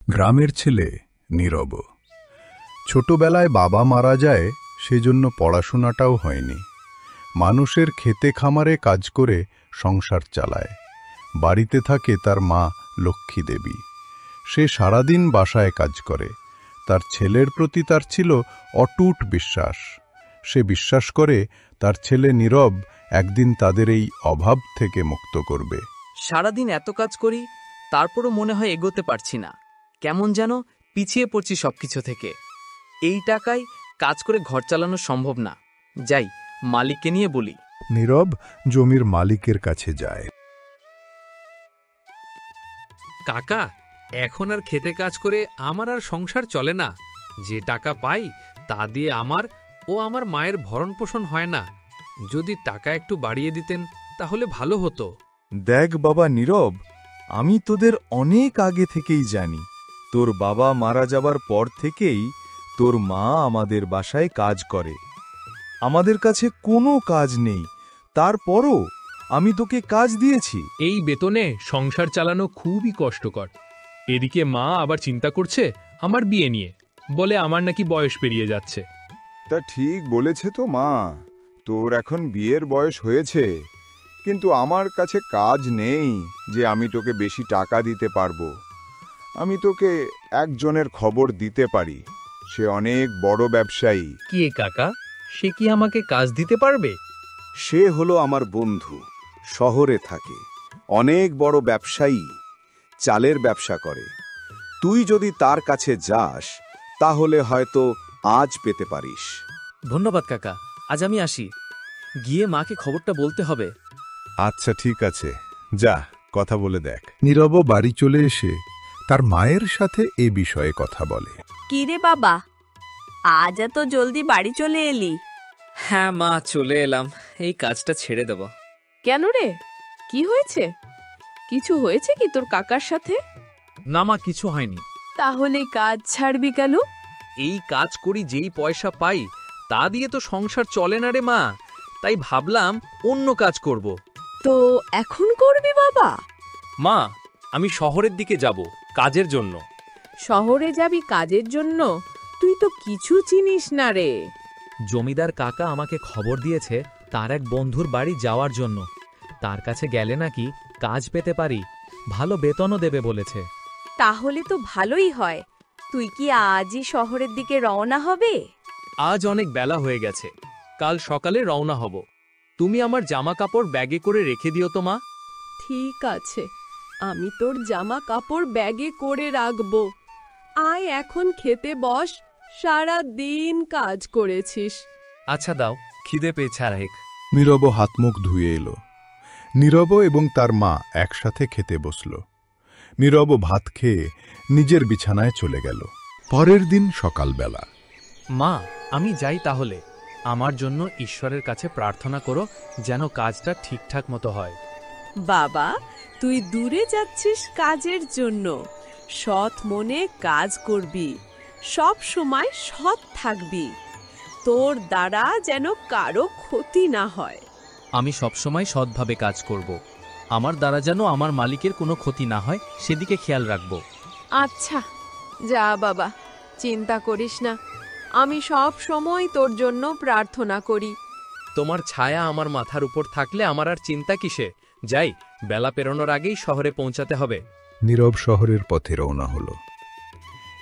গ্রামের ছেলে নীরব। ছোটবেলায় বাবা মারা যায়, সেজন্য পড়াশোনাটাও হয়নি। মানুষের খেতে খামারে কাজ করে সংসার চালায়। বাড়িতে থাকে তার মা লক্ষ্মী দেবী। সে সারাদিন বাসায় কাজ করে। তার ছেলের প্রতি তার ছিল অটুট বিশ্বাস। সে বিশ্বাস করে তার ছেলে নীরব একদিন তাদের এই অভাব থেকে মুক্ত করবে। সারাদিন এত কাজ করি, তারপরও মনে হয় এগোতে পারছি না। কেমন যেন পিছিয়ে পড়ছি সবকিছু থেকে। এই টাকায় কাজ করে ঘর চালানো সম্ভব না। যাই, মালিককে নিয়ে বলি। নীরব জমির মালিকের কাছে যায়। কাকা, এখন আর খেতে কাজ করে আমার আর সংসার চলে না। যে টাকা পাই তা দিয়ে আমার ও আমার মায়ের ভরণ পোষণ হয় না। যদি টাকা একটু বাড়িয়ে দিতেন তাহলে ভালো হতো। দেখ বাবা নীরব, আমি তোদের অনেক আগে থেকেই জানি। তোর বাবা মারা যাবার পর থেকেই তোর মা আমাদের বাসায় কাজ করে। আমাদের কাছে কোনো কাজ নেই, তারপরও আমি তোকে কাজ দিয়েছি। এই বেতনে সংসার চালানো খুবই কষ্টকর। এদিকে মা আবার চিন্তা করছে আমার বিয়ে নিয়ে, বলে আমার নাকি বয়স পেরিয়ে যাচ্ছে। তা ঠিক বলেছে তো মা, তোর এখন বিয়ের বয়স হয়েছে, কিন্তু আমার কাছে কাজ নেই যে আমি তোকে বেশি টাকা দিতে পারবো। আমি তোকে একজনের খবর দিতে পারি, সে অনেক বড় ব্যবসায়ী। কে কাকা? সে কি আমাকে কাজ দিতে পারবে? সে হলো আমার বন্ধু, শহরে থাকে, অনেক বড় ব্যবসায়ী, চালের ব্যবসা করে। তুই যদি তার কাছে যাস তাহলে হয়তো আজ পেতে পারিস। ধন্যবাদ কাকা, আজ আমি আসি। গিয়ে মাকে খবরটা বলতে হবে। আচ্ছা ঠিক আছে, যা কথা বলে দেখ। নীরব বাড়ি চলে এসে তার মায়ের সাথে এ বিষয়ে কথা বলে। কি রে বাবা, আজ এত জলদি বাড়ি চলে এলি? হ্যাঁ মা, চলে এলাম। এই কাজটা ছেড়ে দেব। কেন রে, কি হয়েছে? কিছু হয়েছে কি তোর কাকার সাথে? না মা, কিছু হয়নি। তাহলে কাজ ছাড়বি কেন? এই কাজ করি যেই পয়সা পাই তা দিয়ে তো সংসার চলে না রে মা। তাই ভাবলাম অন্য কাজ করব। তো এখন করবি বাবা? মা, আমি শহরের দিকে যাব কাজের জন্য। শহরে যাবি কাজের জন্য? তুই তো কিছু চিনিস না রে। জমিদার কাকা আমাকে খবর দিয়েছে তার এক বন্ধুর বাড়ি যাওয়ার জন্য। তার কাছে গেলে নাকি কাজ পেতে পারি, ভালো বেতনও দেবে বলেছে। তাহলে তো ভালোই হয়। তুই কি আজই শহরের দিকে রওনা হবে? আজ অনেক বেলা হয়ে গেছে, কাল সকালে রওনা হব। তুমি আমার জামা কাপড় ব্যাগে করে রেখে দিও তো মা। ঠিক আছে, আমি তোর জামা কাপড় ব্যাগে করে রাখবো। আয় এখন খেতে বস, সারা দিন কাজ করেছিস। আচ্ছা দাও, খিদে পেয়েছে আরেক। নীরব হাতমুখ ধুয়ে এলো। নীরব এবং তার মা একসাথে খেতে বসল। নীরব ভাত খেয়ে নিজের বিছানায় চলে গেল। পরের দিন সকালবেলা। মা, আমি যাই তাহলে। আমার জন্য ঈশ্বরের কাছে প্রার্থনা করো যেন কাজটা ঠিকঠাক মতো হয়। বাবা, তুই দূরে যাচ্ছিস কাজের জন্য। সৎ মনে কাজ করবি, সব সময় সৎ থাকবি। তোর দ্বারা যেন কারো ক্ষতি না হয়। আমি সবসময় সৎভাবে কাজ করব। আমার দ্বারা যেন আমার মালিকের কোনো ক্ষতি না হয় সেদিকে খেয়াল রাখব। আচ্ছা যা বাবা, চিন্তা করিস না। আমি সব সময় তোর জন্য প্রার্থনা করি। তোমার ছায়া আমার মাথার উপর থাকলে আমার আর চিন্তা কিসে। যাই, বেলা পেরোনোর আগেই শহরে পৌঁছাতে হবে। নীরব শহরের পথে রওনা হলো।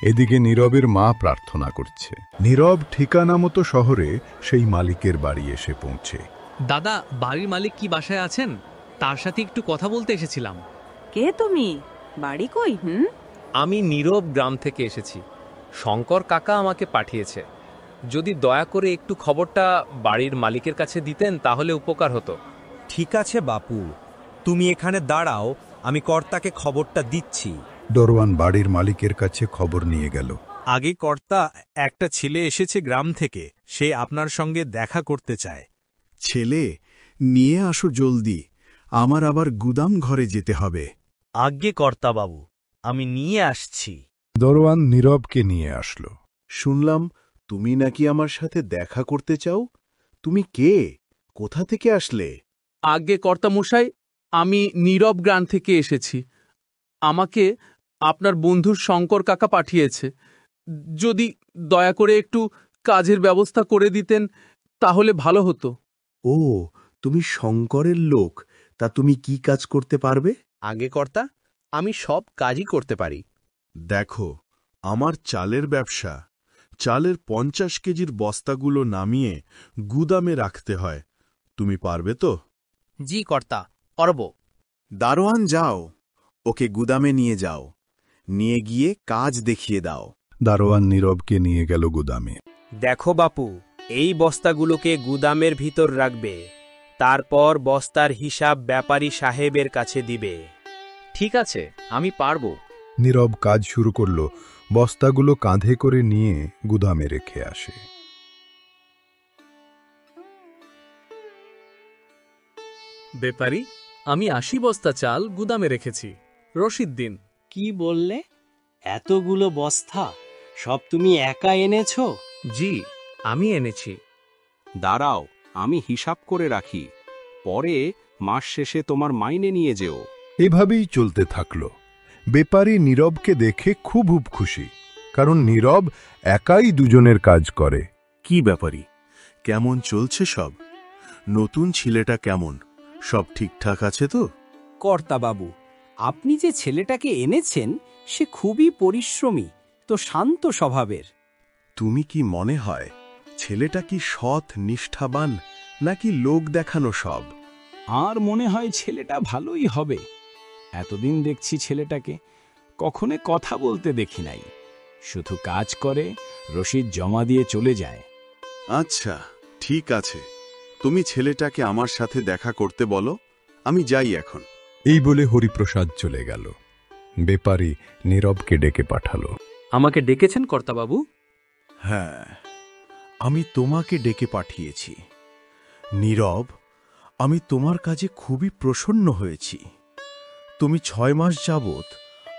এদিকে নীরবের মা প্রার্থনা করছে। নীরব ঠিকানা মতো শহরে সেই মালিকের বাড়ি এসে পৌঁছে। দাদা, বাড়ির মালিক কি বাসায় আছেন? তার সাথে একটু কথা বলতে এসেছিলাম। কে তুমি? বাড়ি কই? আমি নীরব গ্রাম থেকে এসেছি। শঙ্কর কাকা আমাকে পাঠিয়েছে। যদি দয়া করে একটু খবরটা বাড়ির মালিকের কাছে দিতেন তাহলে উপকার হতো। ঠিক আছে বাপু, তুমি এখানে দাঁড়াও, আমি কর্তাকে খবরটা দিচ্ছি। দরওয়ান বাড়ির মালিকের কাছে খবর নিয়ে গেল। আগে কর্তা, একটা ছেলে এসেছে গ্রাম থেকে, সে আপনার সঙ্গে দেখা করতে চায়। ছেলে নিয়ে আসো জলদি, আমার আবার গুদাম ঘরে যেতে হবে। আজ্ঞে কর্তাবাবু, আমি নিয়ে আসছি। দরওয়ান নীরবকে নিয়ে আসলো। শুনলাম তুমি নাকি আমার সাথে দেখা করতে চাও। তুমি কে? কোথা থেকে আসলে? আজ্ঞে কর্তামশাই, আমি নীরব গ্রাম থেকে এসেছি। আমাকে আপনার বন্ধুর শঙ্কর কাকা পাঠিয়েছে। যদি দয়া করে একটু কাজের ব্যবস্থা করে দিতেন তাহলে ভালো হতো। ও, তুমি শঙ্করের লোক, তা তুমি কি কাজ করতে পারবে? আগে কর্তা, আমি সব কাজই করতে পারি। দেখো, আমার চালের ব্যবসা। চালের 50 কেজির বস্তাগুলো নামিয়ে গুদামে রাখতে হয়। তুমি পারবে তো? জি কর্তা, পারব। দারোয়ান, যাও, ওকে গুদামে নিয়ে যাও, নিয়ে গিয়ে কাজ দেখিয়ে দাও। দারোয়ান নীরবকে নিয়ে গেল গুদামে। দেখো বাপু, এই বস্তাগুলোকে গুদামের ভিতর রাখবে, তারপর বস্তার হিসাব ব্যাপারী সাহেবের কাছে দিবে। ঠিক আছে, আমি পারবো। নীরব কাজ শুরু করল, বস্তাগুলো কাঁধে করে নিয়ে গুদামে রেখে আসে। ব্যাপারী, আমি 80 বস্তা চাল গুদামে রেখেছি, রসিদ দিন। কি বললে? এতগুলো বস্তা সব তুমি একা এনেছো? জি, আমি এনেছি। দাঁড়াও, আমি হিসাব করে রাখি, পরে মাস শেষে তোমার মাইনে নিয়ে যেও। এভাবেই চলতে থাকল। ব্যাপারী নীরবকে দেখে খুব খুশি, কারণ নীরব একাই দুজনের কাজ করে। কি ব্যাপারী, কেমন চলছে সব? নতুন ছেলেটা কেমন? সব ঠিকঠাক আছে তো? কর্তাবাবু, আপনি যে ছেলেটাকে এনেছেন সে খুবই পরিশ্রমী, তো শান্ত স্বভাবের। তুমি কি মনে হয় ছেলেটা কি সৎ, নিষ্ঠাবান, নাকি লোক দেখানো সব? আর মনে হয় ছেলেটা ভালোই হবে। এতদিন দেখছি ছেলেটাকে, কখনো কথা বলতে দেখি নাই। শুধু কাজ করে, রসিদ জমা দিয়ে চলে যায়। আচ্ছা, ঠিক আছে, তুমি ছেলেটাকে আমার সাথে দেখা করতে বলো, আমি যাই এখন। এই বলে হরিপ্রসাদ চলে গেল। ব্যাপারী নীরবকে ডেকে পাঠালো। আমাকে ডেকেছেন কর্তাবাবু? হ্যাঁ, আমি তোমাকে ডেকে পাঠিয়েছি। নীরব, আমি তোমার কাজে খুবই প্রসন্ন হয়েছি। তুমি 6 মাস যাবৎ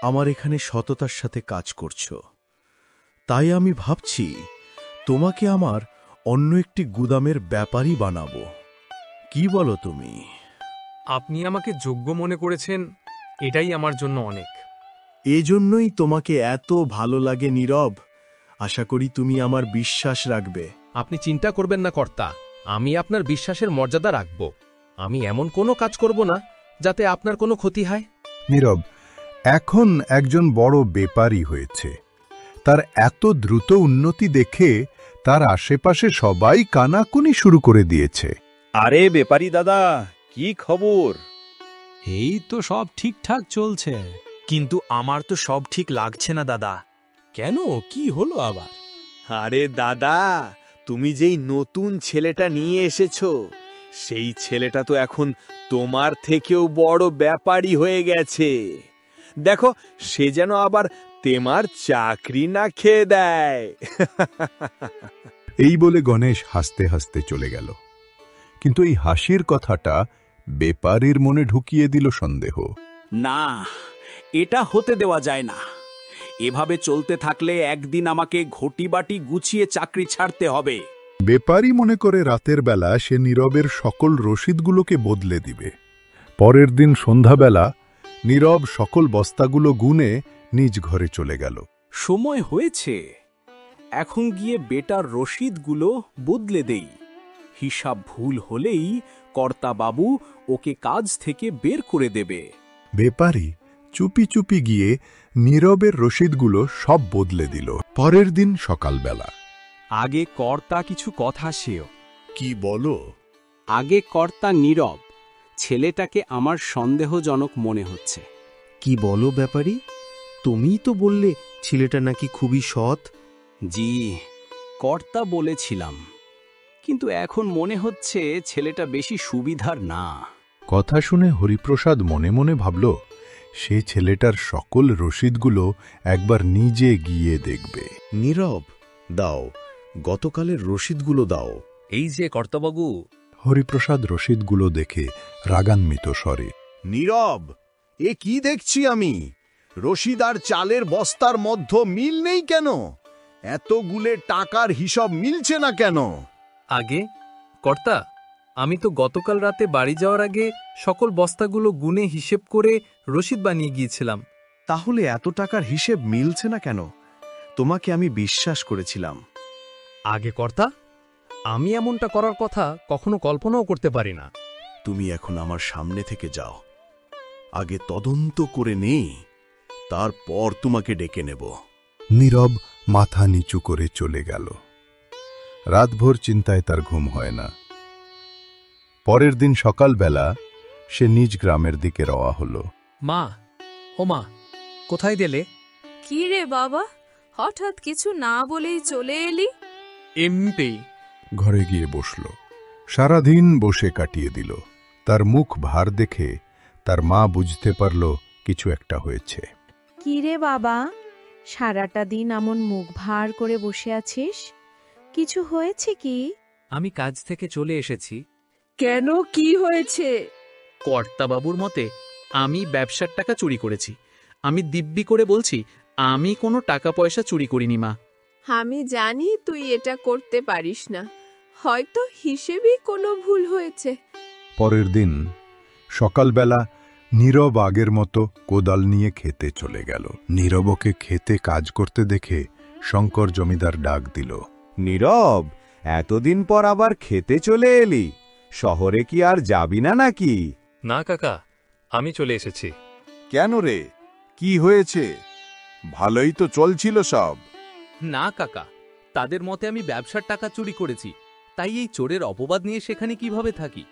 আমার এখানে সততার সাথে কাজ করছো। তাই আমি ভাবছি তোমাকে আমার অন্য একটি গুদামের ব্যাপারী বানাবো। কি বলো তুমি? আপনি আমাকে যোগ্য মনে করেছেন, এটাই আমার জন্য অনেক। এজন্যই তোমাকে এত ভালো লাগে নীরব। আশা করি তুমি আমার বিশ্বাস রাখবে। আপনি চিন্তা করবেন না কর্তা, আমি আপনার বিশ্বাসের মর্যাদা রাখব। আমি এমন কোনো কাজ করব না যাতে আপনার কোনো ক্ষতি হয়। নীরব এখন একজন বড় ব্যাপারী হয়েছে। তার এত দ্রুত উন্নতি দেখে তার আশেপাশে সবাই কানাকুনি শুরু করে দিয়েছে। আরে ব্যাপারী দাদা, কি খবর? এই তো সব ঠিকঠাক চলছে। কিন্তু আমার তো সব ঠিক লাগছে না দাদা। কেন, কি হলো আবার? আরে দাদা, তুমি যেই নতুন ছেলেটা নিয়ে এসেছো, সেই ছেলেটা তো এখন তোমার থেকেও বড় ব্যাপারী হয়ে গেছে। দেখো, সে যেন আবার তোমার চাকরি না খেয়ে দেয়। এই বলে গণেশ হাসতে হাসতে চলে গেল। কিন্তু এই হাসির কথাটা ব্যাপারীর মনে ঢুকিয়ে দিল সন্দেহ। না, এটা হতে দেওয়া যায় না। এভাবে চলতে থাকলে একদিন আমাকে ঘটিবাটি গুছিয়ে চাকরি ছাড়তে হবে। ব্যাপারী মনে করে রাতের বেলা সে নীরবের সকল রসিদগুলোকে বদলে দিবে। পরের দিন সন্ধ্যাবেলা নীরব সকল বস্তাগুলো গুনে নিজ ঘরে চলে গেল। সময় হয়েছে, এখন গিয়ে বেটার রসিদগুলো বদলে দেই। হিসাব ভুল হলেই কর্তাবাবু ওকে কাজ থেকে বের করে দেবে। ব্যাপারী চুপি চুপি গিয়ে নীরবের রসিদগুলো সব বদলে দিল। পরের দিন সকালবেলা আগে কর্তা কিছু কথা সেও। কি বলো? আগে কর্তা নীরব, ছেলেটাকে আমার সন্দেহজনক মনে হচ্ছে। কি বলো ব্যাপারী? তুমিই তো বললে ছেলেটা নাকি খুবই সৎ। জি, কর্তা বলেছিলাম, কিন্তু এখন মনে হচ্ছে ছেলেটা বেশি সুবিধার না। কথা শুনে হরিপ্রসাদ মনে মনে ভাবল, সে ছেলেটার সকল রসিদগুলো একবার নিজে গিয়ে দেখবে। নীরব, দাও, গতকালের রসিদগুলো দাও। এই যে কর্তাবাবু। হরিপ্রসাদ রসিদগুলো দেখে রাগান্বিত স্বরে, নীরব, এ কি দেখছি আমি? রসিদ আর চালের বস্তার মধ্যে মিল নেই কেন? এতগুলো টাকার হিসাব মিলছে না কেন? আগে কর্তা, আমি তো গতকাল রাতে বাড়ি যাওয়ার আগে সকল বস্তাগুলো গুনে হিসেব করে রসিদ বানিয়ে গিয়েছিলাম, তাহলে এত টাকার হিসেব মিলছে না কেন? তোমাকে আমি বিশ্বাস করেছিলাম। আগে কর্তা, আমি এমনটা করার কথা কখনো কল্পনাও করতে পারি না। তুমি এখন আমার সামনে থেকে যাও, আগে তদন্ত করে নেই, তারপর তোমাকে ডেকে নেব। নীরব মাথা নিচু করে চলে গেল। রাতভর চিন্তায় তার ঘুম হয় না। পরের দিন সকালবেলা সে নিজ গ্রামের দিকে রওয়া হলো। মা, ও মা, কোথায় গেলে? কি রে বাবা, হঠাৎ কিছু না বলেই চলে এলি? এমনিতেই। ঘরে গিয়ে বসল। সারাদিন বসে কাটিয়ে দিল। তার মুখ ভার দেখে তার মা বুঝতে পারল কিছু একটা হয়েছে। কি রে বাবা, সারাটা দিন এমন মুখ ভার করে বসে আছিস? কিছু হয়েছে কি? আমি কাজ থেকে চলে এসেছি। কেন, কি হয়েছে? কর্তাবাবুর মতে আমি ব্যবসার টাকা চুরি করেছি। আমি দিব্যি করে বলছি, আমি কোনো টাকা পয়সা চুরি করিনি মা। আমি জানি তুই এটা করতে পারিস না, হয়তো হিসেবেই কোনো ভুল হয়েছে। পরের দিন সকালবেলা নীরব আগের মতো কোদাল নিয়ে খেতে চলে গেল। নীরবকে খেতে কাজ করতে দেখে শঙ্কর জমিদার ডাক দিল। নীরব, এতদিন পর আবার খেতে চলে এলি? শহরে কি আর যাবি না নাকি? না কাকা, আমি চলে এসেছি। কেন রে, কি হয়েছে? ভালোই তো চলছিল সব। না কাকা, তাদের মতে আমি ব্যবসার টাকা চুরি করেছি, তাই এই চোরের অপবাদ নিয়ে সেখানে কিভাবে থাকি?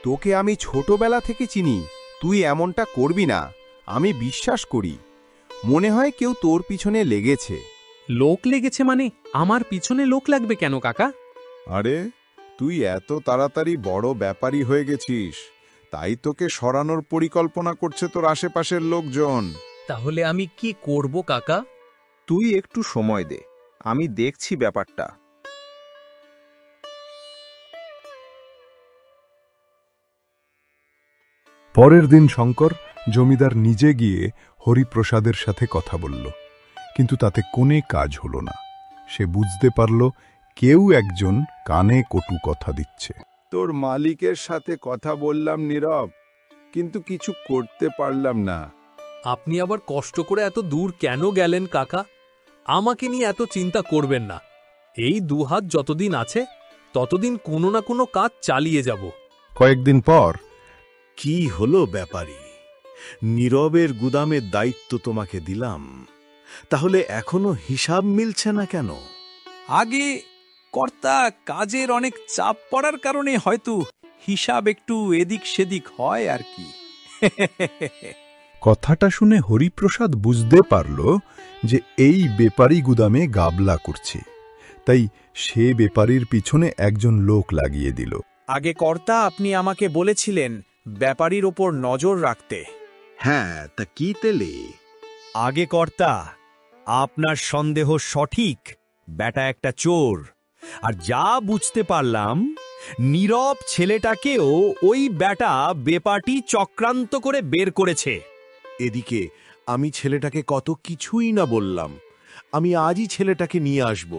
তোকে আমি ছোটবেলা থেকে চিনি, তুই এমনটা করবি না, আমি বিশ্বাস করি। মনে হয় কেউ তোর পিছনে লেগেছে। লোক লেগেছে মানে? আমার পিছনে লোক লাগবে কেন কাকা? আরে, তুই এত তাড়াতাড়ি বড় ব্যাপারী হয়ে গেছিস, তাই তোকে সরানোর পরিকল্পনা করছে তোর আশেপাশের লোকজন। তাহলে আমি কি করব কাকা? তুই একটু সময় দে, আমি দেখছি ব্যাপারটা। পরের দিন শঙ্কর জমিদার নিজে গিয়ে হরিপ্রসাদের সাথে কথা বলল, কিন্তু তাতে কোনে কাজ হল না। সে বুঝতে পারল কেউ একজন কানে কটু কথা দিচ্ছে। তোর মালিকের সাথে কথা বললাম নীরব, কিন্তু কিছু করতে পারলাম না। আপনি আবার কষ্ট করে এত দূর কেন গেলেন কাকা? আমাকে নিয়ে এত চিন্তা করবেন না। এই দুহাত যতদিন আছে ততদিন কোনো না কোনো কাজ চালিয়ে যাব। কয়েকদিন পর, কি হলো ব্যাপারী? নীরবের গুদামের দায়িত্ব তোমাকে দিলাম, তাহলে এখনো হিসাব মিলছে না কেন? আগে কর্তা, কাজের অনেক চাপ পড়ার কারণে হয়তো হিসাব একটু এদিক সেদিক হয় আর কি। কথাটা শুনে হরিপ্রসাদ বুঝতে পারল যে এই বেপারি গুদামে গাবলা করছে, তাই সে বেপারির পিছনে একজন লোক লাগিয়ে দিল। আগে কর্তা, আপনি আমাকে বলেছিলেন ব্যাপারীর ওপর নজর রাখতে। হ্যাঁ, তা কি তেলে? আগে কর্তা, আপনার সন্দেহ সঠিক, বেটা একটা চোর। আর যা বুঝতে পারলাম, নীরব ছেলেটাকেও ওই বেটা বেপাটি চক্রান্ত করে বের করেছে। এদিকে আমি ছেলেটাকে কত কিছুই না বললাম, আমি আজই ছেলেটাকে নিয়ে আসব।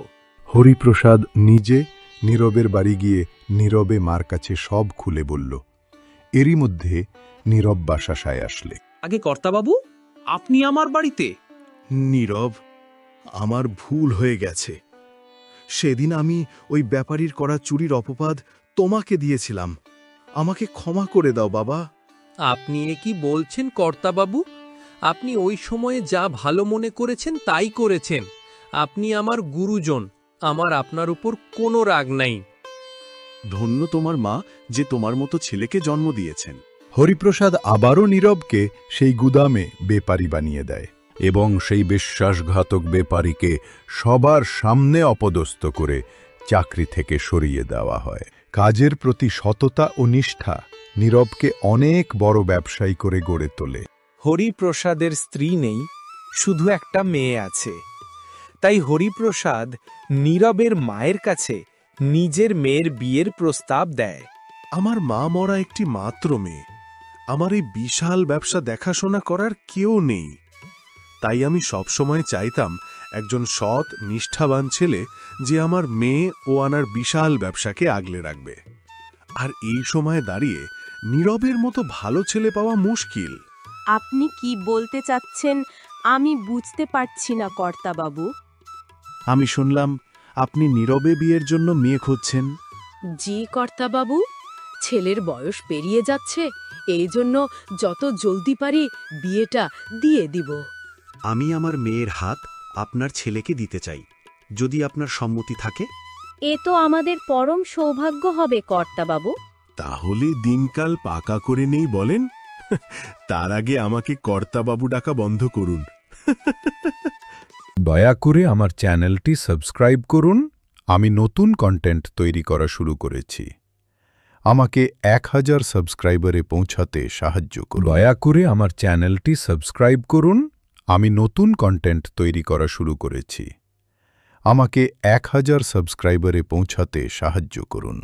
হরিপ্রসাদ নিজে নীরবের বাড়ি গিয়ে নীরবে মার কাছে সব খুলে বলল। এরই মধ্যে নীরব বাসায় আসলে। আগে কর্তাবাবু, আপনি আমার বাড়িতে? নীরব, আমার ভুল হয়ে গেছে। সেদিন আমি ওই ব্যাপারীর করা চুরির অপবাদ তোমাকে দিয়েছিলাম। আমাকে ক্ষমা করে দাও বাবা। আপনি এ কি বলছেন কর্তাবাবু? আপনি ওই সময়ে যা ভালো মনে করেছেন তাই করেছেন। আপনি আমার গুরুজন, আমার আপনার উপর কোনো রাগ নাই। ধন্য তোমার মা যে তোমার মতো ছেলেকে জন্ম দিয়েছেন। হরিপ্রসাদ আবারও নীরবকে সেই গুদামে বেপারি বানিয়ে দেয় এবং সেই বিশ্বাসঘাতক বেপারিকে সবার সামনে অপদস্থ করে চাকরি থেকে সরিয়ে দেওয়া হয়। কাজের প্রতি সততা ও নিষ্ঠা নীরবকে অনেক বড় ব্যবসায়ী করে গড়ে তোলে। হরিপ্রসাদের স্ত্রী নেই, শুধু একটা মেয়ে আছে। তাই হরিপ্রসাদ নীরবের মায়ের কাছে নিজের মেয়ের বিয়ের প্রস্তাব দেয়। আমার মা মরা একটি মাত্র মেয়ে, আমার এই বিশাল ব্যবসা দেখাশোনা করার কেউ নেই। তাই আমি সবসময় চাইতাম একজন সৎ নিষ্ঠাবান ছেলে যে আমার মেয়ে ও আনার বিশাল ব্যবসাকে আগলে রাখবে। আর এই সময়ে দাঁড়িয়ে নীরবের মতো ভালো ছেলে পাওয়া মুশকিল। আপনি কি বলতে চাচ্ছেন? আমি বুঝতে পারছি না কর্তাবাবু। আমি শুনলাম আপনি নীরবে বিয়ের জন্য মেয়ে খুঁজছেন। জি কর্তাবাবু, ছেলের বয়স পেরিয়ে যাচ্ছে, এই জন্য যত জলদি পারি বিয়েটা দিয়ে দিব। আমি আমার মেয়ের হাত আপনার ছেলেকে দিতে চাই, যদি আপনার সম্মতি থাকে। এ তো আমাদের পরম সৌভাগ্য হবে কর্তাবাবু। তাহলে দিনকাল পাকা করে নেই বলেন? তার আগে আমাকে কর্তাবাবু ডাকা বন্ধ করুন। দয়া করে আমার চ্যানেলটি সাবস্ক্রাইব করুন। আমি নতুন কন্টেন্ট তৈরি করা শুরু করেছি। আমাকে 1000 সাবস্ক্রাইবারে পৌঁছাতে সাহায্য করুন। দয়া করে আমার চ্যানেলটি সাবস্ক্রাইব করুন। আমি নতুন কন্টেন্ট তৈরি করা শুরু করেছি। আমাকে 1000 সাবস্ক্রাইবারে পৌঁছাতে সাহায্য করুন।